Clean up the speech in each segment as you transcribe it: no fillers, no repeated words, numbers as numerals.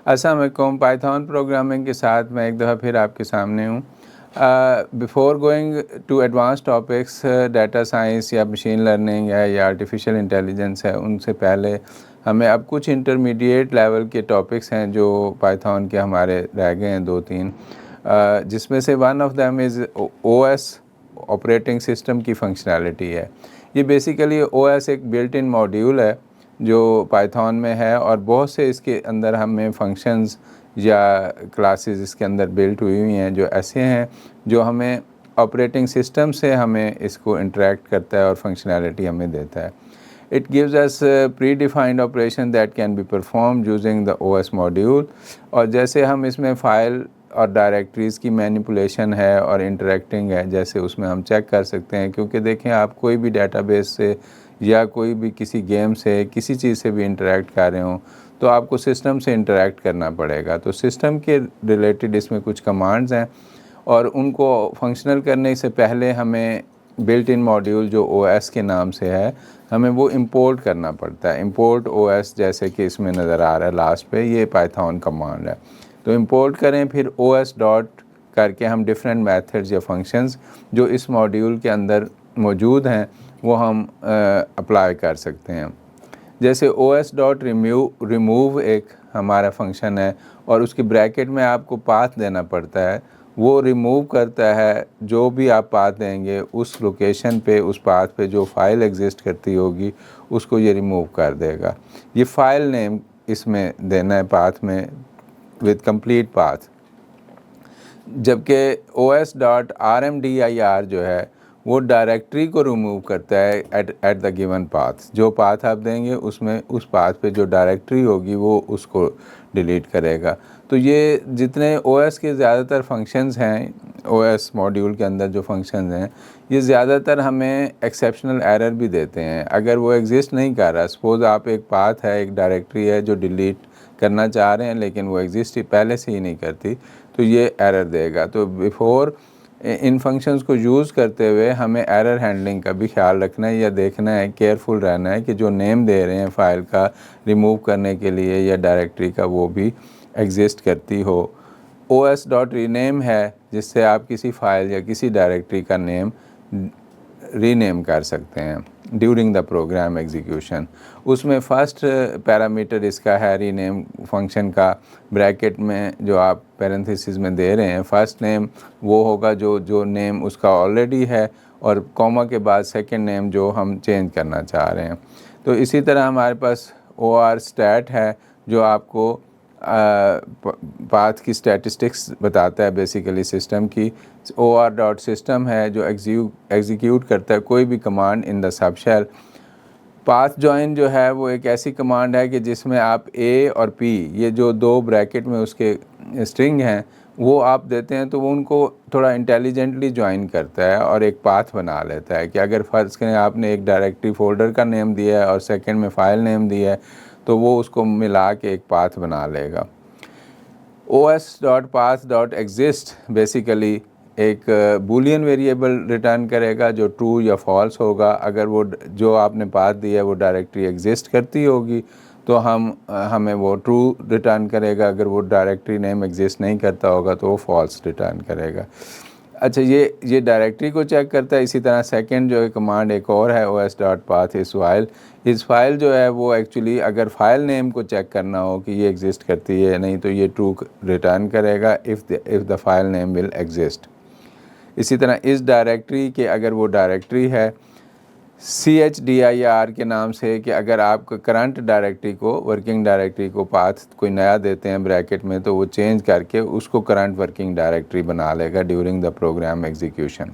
अस्सलाम वालेकुम। Python programming के साथ मैं एक दफ़ा फिर आपके सामने हूँ। Before going to advance topics, data science या मशीन लर्निंग है या आर्टिफिशियल इंटेलिजेंस है, उनसे पहले हमें अब कुछ इंटरमीडिएट लेवल के टॉपिक्स हैं जो पाइथन के हमारे रह गए हैं 2-3, जिसमें से one of them is OS, operating system की फंक्शनैलिटी है। ये बेसिकली ओएस एक बिल्ट इन मॉड्यूल है जो पाइथन में है, और बहुत से इसके अंदर हमें फंक्शंस या क्लासेस इसके अंदर बिल्ट हुई हुई हैं जो ऐसे हैं जो हमें ऑपरेटिंग सिस्टम से हमें इसको इंटरेक्ट करता है और फंक्शनैलिटी हमें देता है। It gives us pre defined operation that can be perform using the OS module. और जैसे हम इसमें फ़ाइल और डायरेक्टरीज़ की मैनिपुलेशन है और इंटरेक्टिंग है, जैसे उसमें हम चेक कर सकते हैं, क्योंकि देखें आप कोई भी डेटाबेस से या कोई भी किसी गेम से किसी चीज़ से भी इंटरेक्ट कर रहे हों तो आपको सिस्टम से इंटरेक्ट करना पड़ेगा। तो सिस्टम के रिलेटेड इसमें कुछ कमांड्स हैं और उनको फंक्शनल करने से पहले हमें बिल्ट इन मॉड्यूल जो ओएस के नाम से है, हमें वो इंपोर्ट करना पड़ता है। इंपोर्ट ओएस, जैसे कि इसमें नज़र आ रहा है लास्ट पे, ये पाइथन कमांड है। तो इंपोर्ट करें, फिर ओएस डॉट करके हम डिफरेंट मेथड्स या फंक्शंस जो इस मॉड्यूल के अंदर मौजूद हैं वो हम अप्लाई कर सकते हैं। जैसे os डॉट रिमूव एक हमारा फंक्शन है और उसकी ब्रैकेट में आपको पाथ देना पड़ता है। वो रिमूव करता है जो भी आप पाथ देंगे उस लोकेशन पे, उस पाथ पे जो फ़ाइल एग्जिस्ट करती होगी उसको ये रिमूव कर देगा। ये फ़ाइल नेम इसमें देना है पाथ में विद कंप्लीट पाथ। जबकि os डॉट rmdir जो है वो डायरेक्टरी को रिमूव करता है एट द गिवन पाथ। जो पाथ आप देंगे उसमें उस पाथ पे जो डायरेक्टरी होगी वो उसको डिलीट करेगा। तो ये जितने ओएस के ज़्यादातर फंक्शंस हैं, ओएस मॉड्यूल के अंदर जो फंक्शंस हैं, ये ज़्यादातर हमें एक्सेप्शनल एरर भी देते हैं अगर वो एग्जिस्ट नहीं कर रहा। सपोज़ आप एक पाथ है, एक डायरेक्टरी है जो डिलीट करना चाह रहे हैं लेकिन वो एग्जिस्ट पहले से ही नहीं करती, तो ये एरर देगा। तो बिफोर इन फंक्शंस को यूज़ करते हुए हमें एरर हैंडलिंग का भी ख्याल रखना है या देखना है, केयरफुल रहना है कि जो नेम दे रहे हैं फ़ाइल का रिमूव करने के लिए या डायरेक्टरी का वो भी एग्जिस्ट करती हो। os डॉट रीनेम है जिससे आप किसी फ़ाइल या किसी डायरेक्टरी का नेम रीनेम कर सकते हैं ड्यूरिंग द प्रोग्राम एग्जीक्यूशन। उसमें फ़र्स्ट पैरामीटर इसका है रीनेम फंक्शन का, ब्रैकेट में जो आप पैरेंथेसिस में दे रहे हैं फर्स्ट नेम वो होगा जो नेम उसका ऑलरेडी है, और कॉमा के बाद सेकंड नेम जो हम चेंज करना चाह रहे हैं। तो इसी तरह हमारे पास or stat है जो आपको पाथ की स्टैटिस्टिक्स बताता है बेसिकली सिस्टम की। or डॉट सिस्टम है जो एग्जीक्यूट करता है कोई भी command in the sub shell. Path join जो है वो एक ऐसी कमांड है कि जिसमें आप a और p, ये जो दो ब्रैकेट में उसके स्ट्रिंग हैं, वो आप देते हैं तो वो उनको थोड़ा इंटेलिजेंटली ज्वाइन करता है और एक पाथ बना लेता है कि अगर फ़र्ज़ करें आपने एक डायरेक्टरी फ़ोल्डर का नेम दिया है और सेकंड में फ़ाइल नेम दिया है तो वो उसको मिला के एक पाथ बना लेगा। os dot path dot exist basically एक बूलियन वेरिएबल रिटर्न करेगा जो ट्रू या फॉल्स होगा। अगर वो जो आपने पाथ दिया है वो डायरेक्टरी एग्जिस्ट करती होगी तो हमें वो ट्रू रिटर्न करेगा, अगर वो डायरेक्टरी नेम एग्जिस्ट नहीं करता होगा तो वो फॉल्स रिटर्न करेगा। अच्छा, ये डायरेक्टरी को चेक करता है। इसी तरह सेकंड जो है कमांड एक और है os डॉट पाथ इस फाइल जो है वो एक्चुअली अगर फ़ाइल नेम को चेक करना हो कि ये एग्जिस्ट करती है या नहीं तो ये ट्रू रिटर्न करेगा if the file name will exist. इसी तरह इस डायरेक्टरी के अगर वो डायरेक्टरी है chdir के नाम से, कि अगर आप करंट डायरेक्टरी को, वर्किंग डायरेक्टरी को पाथ कोई नया देते हैं ब्रैकेट में तो वो चेंज करके उसको करंट वर्किंग डायरेक्टरी बना लेगा ड्यूरिंग द प्रोग्राम एग्जीक्यूशन।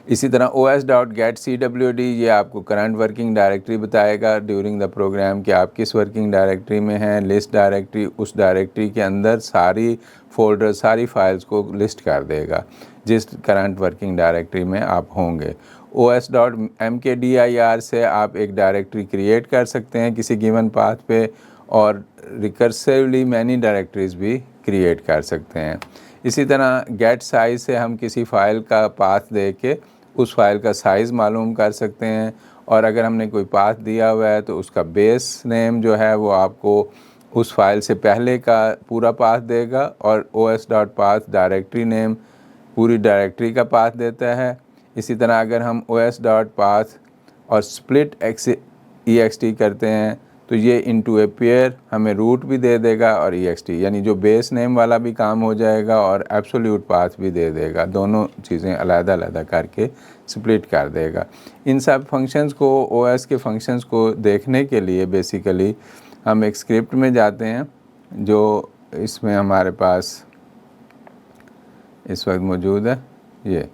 इसी तरह os डॉट गेट cwd ये आपको करंट वर्किंग डायरेक्टरी बताएगा ड्यूरिंग द प्रोग्राम कि आप किस वर्किंग डायरेक्टरी में हैं। लिस्ट डायरेक्टरी, उस डायरेक्टरी के अंदर सारी फ़ोल्डर, सारी फाइल्स को लिस्ट कर देगा जिस करंट वर्किंग डायरेक्टरी में आप होंगे। os डॉट mkdir से आप एक डायरेक्टरी क्रिएट कर सकते हैं किसी गिवन पाथ पे और रिकर्सिवली मैनी डायरेक्टरीज़ भी क्रिएट कर सकते हैं। इसी तरह गेट साइज़ से हम किसी फ़ाइल का पाथ दे के उस फाइल का साइज़ मालूम कर सकते हैं, और अगर हमने कोई पाथ दिया हुआ है तो उसका बेस नेम जो है वो आपको उस फाइल से पहले का पूरा पाथ देगा और os.path डायरेक्टरी नेम पूरी डायरेक्टरी का पाथ देता है। इसी तरह अगर हम os.path और स्प्लिट ext करते हैं तो ये इनटू ए पेयर हमें रूट भी दे देगा और ext, यानी जो बेस नेम वाला भी काम हो जाएगा और एब्सोल्यूट पाथ भी दे देगा, दोनों चीज़ें अलग-अलग करके स्प्लिट कर देगा। इन सब फंक्शंस को, OS के फंक्शंस को देखने के लिए बेसिकली हम एक स्क्रिप्ट में जाते हैं जो इसमें हमारे पास इस वक्त मौजूद है। ये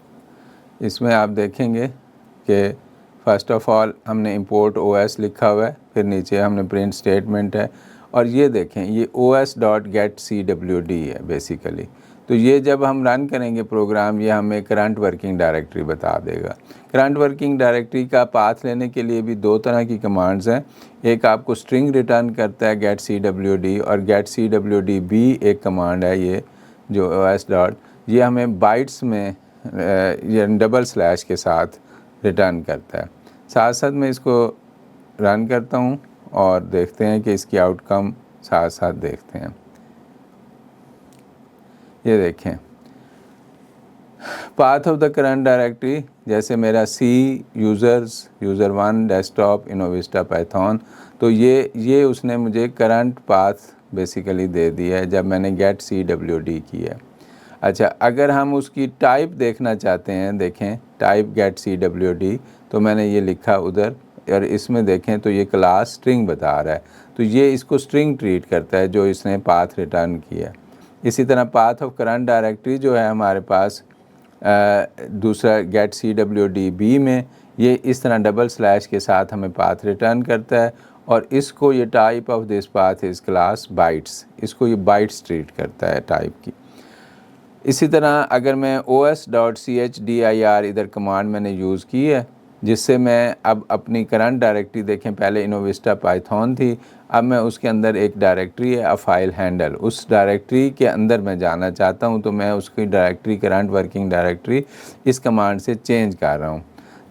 इसमें आप देखेंगे कि फ़र्स्ट ऑफ़ ऑल हमने इंपोर्ट OS लिखा हुआ है, फिर नीचे हमने प्रिंट स्टेटमेंट है और ये देखें ये os.getCwd है बेसिकली। तो ये जब हम रन करेंगे प्रोग्राम, ये हमें करंट वर्किंग डायरेक्टरी बता देगा। करंट वर्किंग डायरेक्टरी का पाथ लेने के लिए भी दो तरह की कमांड्स हैं। एक आपको स्ट्रिंग रिटर्न करता है getCwd, और getCwd भी एक कमांड है ये जो os डॉट, ये हमें बाइट्स में ये डबल स्लैश के साथ रिटर्न करता है। साथ साथ मैं इसको रन करता हूँ और देखते हैं कि इसकी आउटकम साथ साथ देखते हैं। ये देखें path of the current directory, जैसे मेरा C user1 डेस्कटॉप इनोविस्टा पाइथन, तो ये उसने मुझे करंट पाथ बेसिकली दे दिया है जब मैंने getCwd किया। अच्छा, अगर हम उसकी टाइप देखना चाहते हैं, देखें टाइप getCwd, तो मैंने ये लिखा उधर और इसमें देखें तो ये क्लास स्ट्रिंग बता रहा है, तो ये इसको स्ट्रिंग ट्रीट करता है जो इसने पाथ रिटर्न किया। इसी तरह पाथ ऑफ करंट डायरेक्टरी जो है हमारे पास दूसरा getCwd b में, ये इस तरह डबल स्लैश के साथ हमें पाथ रिटर्न करता है और इसको ये टाइप ऑफ दिस पाथ इस क्लास बाइट्स, इसको ये बाइट्स ट्रीट करता है टाइप की। इसी तरह अगर मैं os.chdir इधर कमांड मैंने यूज़ की है, जिससे मैं अब अपनी करंट डायरेक्टरी देखें, पहले इनोविस्टा पाइथन थी, अब मैं उसके अंदर एक डायरेक्टरी है फाइल हैंडल, उस डायरेक्टरी के अंदर मैं जाना चाहता हूं, तो मैं उसकी डायरेक्टरी करंट वर्किंग डायरेक्टरी इस कमांड से चेंज कर रहा हूं।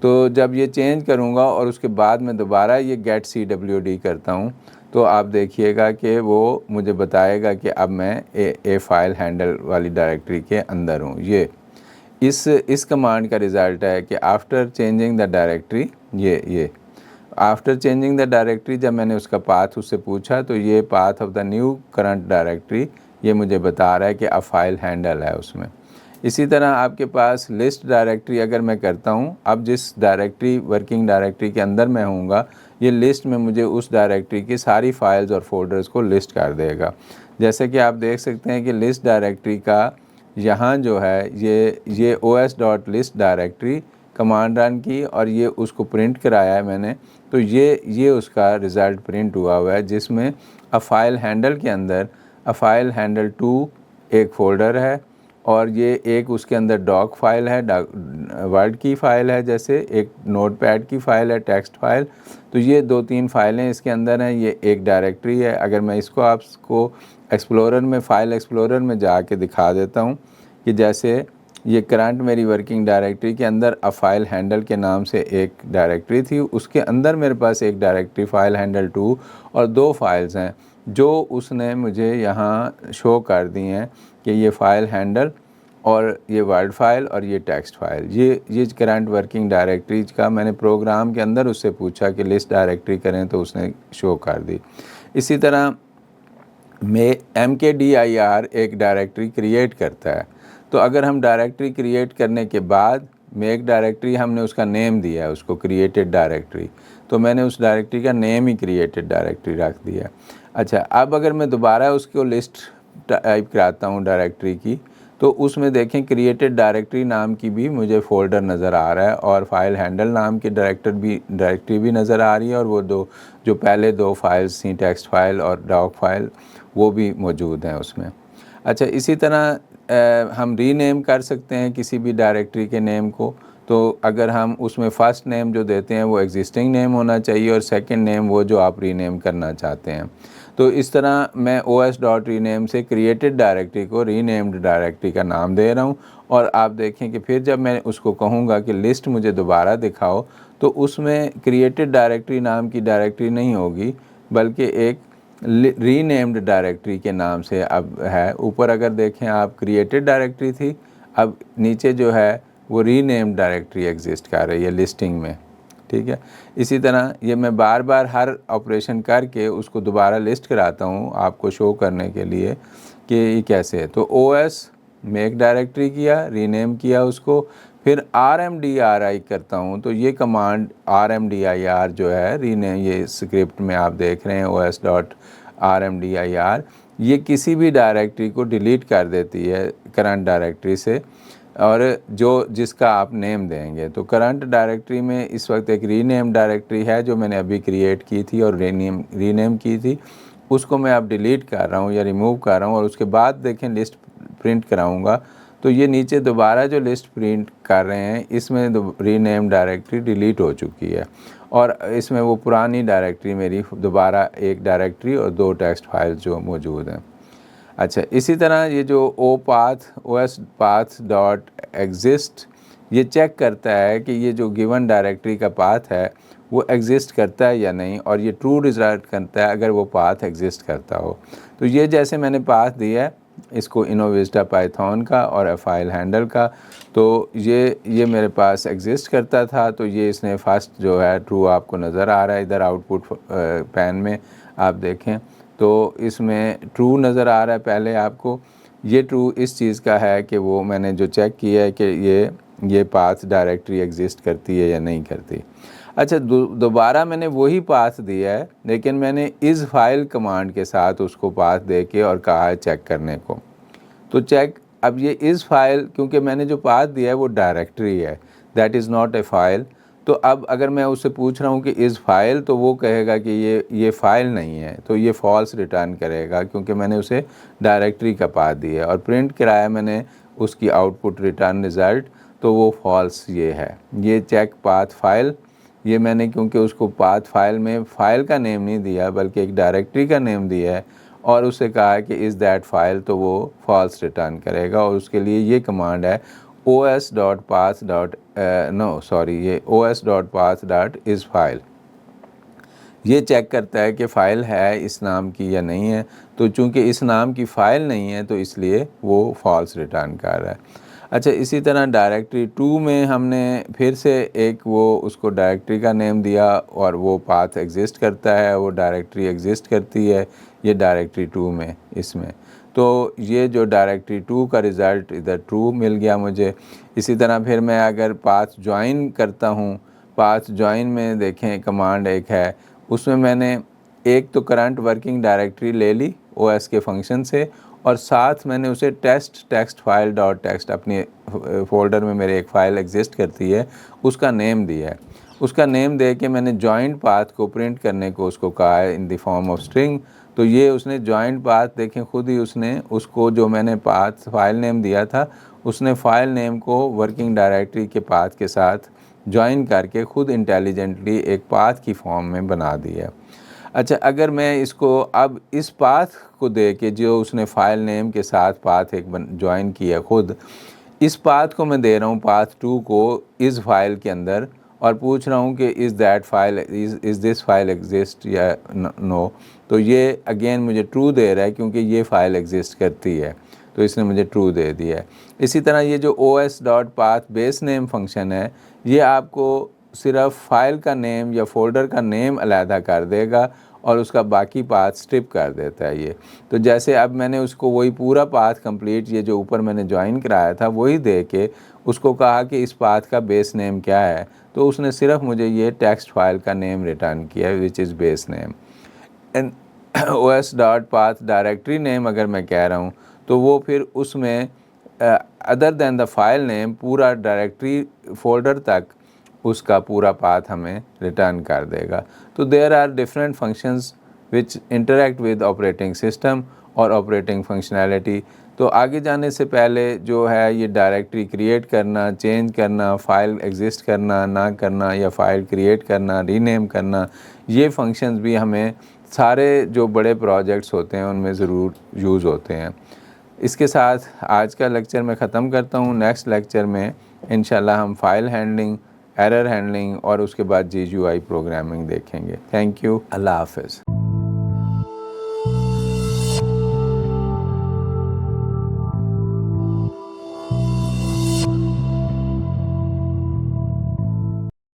तो जब ये चेंज करूंगा और उसके बाद मैं दोबारा ये getCwd करता हूं, तो आप देखिएगा कि वो मुझे बताएगा कि अब मैं ए फाइल हैंडल वाली डायरेक्टरी के अंदर हूँ। ये इस कमांड का रिज़ल्ट है कि आफ्टर चेंजिंग द डायरेक्टरी, ये आफ्टर चेंजिंग द डायरेक्टरी, जब मैंने उसका पाथ उससे पूछा तो ये path of the new current directory ये मुझे बता रहा है कि अब फाइल हैंडल है उसमें। इसी तरह आपके पास लिस्ट डायरेक्टरी अगर मैं करता हूँ, अब जिस डायरेक्टरी वर्किंग डायरेक्टरी के अंदर मैं हूँगा, ये लिस्ट में मुझे उस डायरेक्टरी की सारी फाइल्स और फोल्डर्स को लिस्ट कर देगा। जैसे कि आप देख सकते हैं कि लिस्ट डायरेक्टरी का यहाँ जो है ये os.list डायरेक्टरी कमांड रन की और ये उसको प्रिंट कराया है मैंने, तो ये उसका रिज़ल्ट प्रिंट हुआ है जिसमें अ फाइल हैंडल के अंदर अ फाइल हैंडल 2 एक फ़ोल्डर है और ये एक उसके अंदर डॉक फाइल है, वर्ड की फ़ाइल है, जैसे एक नोटपैड की फ़ाइल है, टेक्स्ट फाइल, तो ये 2-3 फाइलें इसके अंदर हैं। ये एक डायरेक्टरी है। अगर मैं इसको आपको एक्सप्लोरर में, फ़ाइल एक्सप्लोरर में जाके दिखा देता हूँ कि जैसे ये करंट मेरी वर्किंग डायरेक्टरी के अंदर अ फाइल हैंडल के नाम से एक डायरेक्टरी थी, उसके अंदर मेरे पास एक डायरेक्टरी फ़ाइल हैंडल 2 और 2 फाइल्स हैं जो उसने मुझे यहाँ शो कर दी हैं कि ये फ़ाइल हैंडल और ये वर्ड फाइल और ये टेक्स्ट फाइल, ये करंट वर्किंग डायरेक्टरी का मैंने प्रोग्राम के अंदर उससे पूछा कि लिस्ट डायरेक्टरी करें तो उसने शो कर दी। इसी तरह में mkdir एक डायरेक्टरी क्रिएट करता है, तो अगर हम डायरेक्टरी क्रिएट करने के बाद मेक डायरेक्टरी हमने उसका नेम दिया है, उसको क्रिएटेड डायरेक्टरी, तो मैंने उस डायरेक्टरी का नेम ही क्रिएटेड डायरेक्टरी रख दिया। अच्छा, अब अगर मैं दोबारा उसको लिस्ट टाइप कराता हूँ डायरेक्टरी की, तो उसमें देखें क्रिएटेड डायरेक्टरी नाम की भी मुझे फ़ोल्डर नज़र आ रहा है और फाइल हैंडल नाम की डायरेक्टरी भी नज़र आ रही है और वो जो पहले 2 फाइल्स थी, टेक्स्ट फाइल और डॉक फाइल, वो भी मौजूद हैं उसमें। अच्छा, इसी तरह हम रीनेम कर सकते हैं किसी भी डायरेक्टरी के नेम को, तो अगर हम उसमें फ़र्स्ट नेम जो देते हैं वो एग्जिस्टिंग नेम होना चाहिए और सेकंड नेम वो जो आप रीनेम करना चाहते हैं। तो इस तरह मैं os.rename से क्रिएटेड डायरेक्टरी को रीनेम्ड डायरेक्टरी का नाम दे रहा हूँ और आप देखें कि फिर जब मैं उसको कहूँगा कि लिस्ट मुझे दोबारा दिखाओ, तो उसमें क्रिएटेड डायरेक्टरी नाम की डायरेक्टरी नहीं होगी, बल्कि एक रीनेम्ड डायरेक्टरी के नाम से अब है। ऊपर अगर देखें आप क्रिएटेड डायरेक्टरी थी, अब नीचे जो है वो रीनेम्ड डायरेक्टरी एग्जिस्ट कर रही है लिस्टिंग में, ठीक है। इसी तरह ये मैं बार बार हर ऑपरेशन करके उसको दोबारा लिस्ट कराता हूँ आपको शो करने के लिए कि ये कैसे है। तो OS मेक डायरेक्टरी किया, रीनेम किया उसको, फिर RMDIR करता हूँ। तो ये कमांड RMDIR जो है रीनेम, ये स्क्रिप्ट में आप देख रहे हैं OS.RMDIR, ये किसी भी डायरेक्टरी को डिलीट कर देती है करंट डायरेक्टरी से, और जो जिसका आप नेम देंगे। तो करंट डायरेक्टरी में इस वक्त एक रीनेम डायरेक्टरी है जो मैंने अभी क्रिएट की थी और रीनेम की थी, उसको मैं अब डिलीट कर रहा हूँ या रिमूव कर रहा हूँ, और उसके बाद देखें लिस्ट प्रिंट कराऊँगा तो ये नीचे दोबारा जो लिस्ट प्रिंट कर रहे हैं इसमें रीनेम डायरेक्टरी डिलीट हो चुकी है, और इसमें वो पुरानी डायरेक्टरी मेरी दोबारा एक डायरेक्टरी और 2 टेक्स्ट फाइल जो मौजूद हैं। अच्छा, इसी तरह ये जो OS path डॉट एग्जिस्ट, ये चेक करता है कि ये जो गिवन डायरेक्टरी का पाथ है वो एग्जिस्ट करता है या नहीं, और ये ट्रू रिजल्ट करता है अगर वो पाथ एग्जिस्ट करता हो। तो ये जैसे मैंने पाथ दिया है इसको इनोविस्टा पाइथन का और फाइल हैंडल का, तो ये मेरे पास एग्जिस्ट करता था, तो ये इसने फर्स्ट जो है ट्रू आपको नज़र आ रहा है इधर आउटपुट पैन में आप देखें तो इसमें ट्रू नज़र आ रहा है पहले आपको। ये ट्रू इस चीज़ का है कि वो मैंने जो चेक किया है कि ये पाथ डायरेक्टरी एग्जिस्ट करती है या नहीं करती। अच्छा, दोबारा मैंने वही पाथ दिया है, लेकिन मैंने इस फाइल कमांड के साथ उसको पाथ दे के और कहा है चेक करने को। तो चेक, अब ये इस फाइल, क्योंकि मैंने जो पाथ दिया है वो डायरेक्टरी है, that is not a file. तो अब अगर मैं उससे पूछ रहा हूँ कि इस फाइल, तो वो कहेगा कि ये फाइल नहीं है, तो ये फॉल्स रिटर्न करेगा क्योंकि मैंने उसे डायरेक्टरी का पाथ दिया है, और प्रिंट कराया मैंने उसकी आउटपुट रिटर्न रिज़ल्ट, तो वो फॉल्स ये है। ये चेक पाथ फाइल, ये मैंने क्योंकि उसको पाथ फाइल में फ़ाइल का नेम नहीं दिया बल्कि एक डायरेक्टरी का नेम दिया है, और उसे कहा है कि इज़ दैट फाइल, तो वो फॉल्स रिटर्न करेगा। और उसके लिए ये कमांड है OS.path.is ये चेक करता है कि फ़ाइल है इस नाम की या नहीं है। तो चूँकि इस नाम की फ़ाइल नहीं है तो इसलिए वो फॉल्स रिटर्न कर रहा है। अच्छा, इसी तरह डायरेक्टरी 2 में हमने फिर से एक वो उसको डायरेक्टरी का नेम दिया, और वो पाथ एग्जिस्ट करता है, वो डायरेक्टरी एग्जिस्ट करती है ये डायरेक्टरी 2 में इसमें। तो ये जो डायरेक्टरी 2 का रिज़ल्ट इधर ट्रू मिल गया मुझे। इसी तरह फिर मैं अगर पाथ ज्वाइन करता हूँ, पाथ ज्वाइन में देखें कमांड एक है, उसमें मैंने एक तो करंट वर्किंग डायरेक्टरी ले ली OS के फंक्शन से, और साथ मैंने उसे टेक्स्ट फाइल डॉट टेक्स्ट अपनी फ़ोल्डर में मेरे एक फ़ाइल एग्जिस्ट करती है उसका नेम दिया है। उसका नेम दे के मैंने जॉइंट पाथ को प्रिंट करने को उसको कहा है in the form of string. तो ये उसने जॉइंट पाथ देखें खुद ही उसने उसको जो मैंने पाथ फाइल नेम दिया था उसने फ़ाइल नेम को वर्किंग डायरेक्टरी के पाथ के साथ जॉइन करके खुद इंटेलिजेंटली एक पाथ की फॉर्म में बना दिया। अच्छा, अगर मैं इसको अब इस पाथ को दे के जो उसने फ़ाइल नेम के साथ पाथ एक जॉइन किया खुद, इस पाथ को मैं दे रहा हूँ पाथ 2 को इस फाइल के अंदर, और पूछ रहा हूँ कि is that file is this file exist या नो। तो ये अगेन मुझे ट्रू दे रहा है क्योंकि ये फ़ाइल एग्जिस्ट करती है, तो इसने मुझे ट्रू दे दिया है। इसी तरह ये जो OS.path बेस नेम फंक्शन है, ये आपको सिर्फ फ़ाइल का नेम या फ़ोल्डर का नेम अलहदा कर देगा और उसका बाकी पाथ स्ट्रिप कर देता है ये। तो जैसे अब मैंने उसको वही पूरा पाथ कंप्लीट, ये जो ऊपर मैंने ज्वाइन कराया था वही दे के उसको कहा कि इस पाथ का बेस नेम क्या है, तो उसने सिर्फ मुझे ये टेक्स्ट फाइल का नेम रिटर्न किया which is base name. And OS.path directory name अगर मैं कह रहा हूँ तो वो फिर उसमें other than the file name पूरा डायरेक्टरी फ़ोल्डर तक उसका पूरा पाथ हमें रिटर्न कर देगा। तो there are different functions which interact with operating system और ऑपरेटिंग फंक्शनैलिटी। तो आगे जाने से पहले जो है ये डायरेक्टरी क्रिएट करना, चेंज करना, फ़ाइल एग्जिस्ट करना ना करना, या फ़ाइल क्रिएट करना, रीनेम करना, ये फंक्शंस भी हमें सारे जो बड़े प्रोजेक्ट्स होते हैं उनमें ज़रूर यूज़ होते हैं। इसके साथ आज का लेक्चर मैं ख़त्म करता हूँ। नेक्स्ट लेक्चर में इंशाल्लाह हम फ़ाइल हैंडलिंग, एरर हैंडलिंग और उसके बाद GUI प्रोग्रामिंग देखेंगे। Thank you. अल्लाह हाफ़िज़।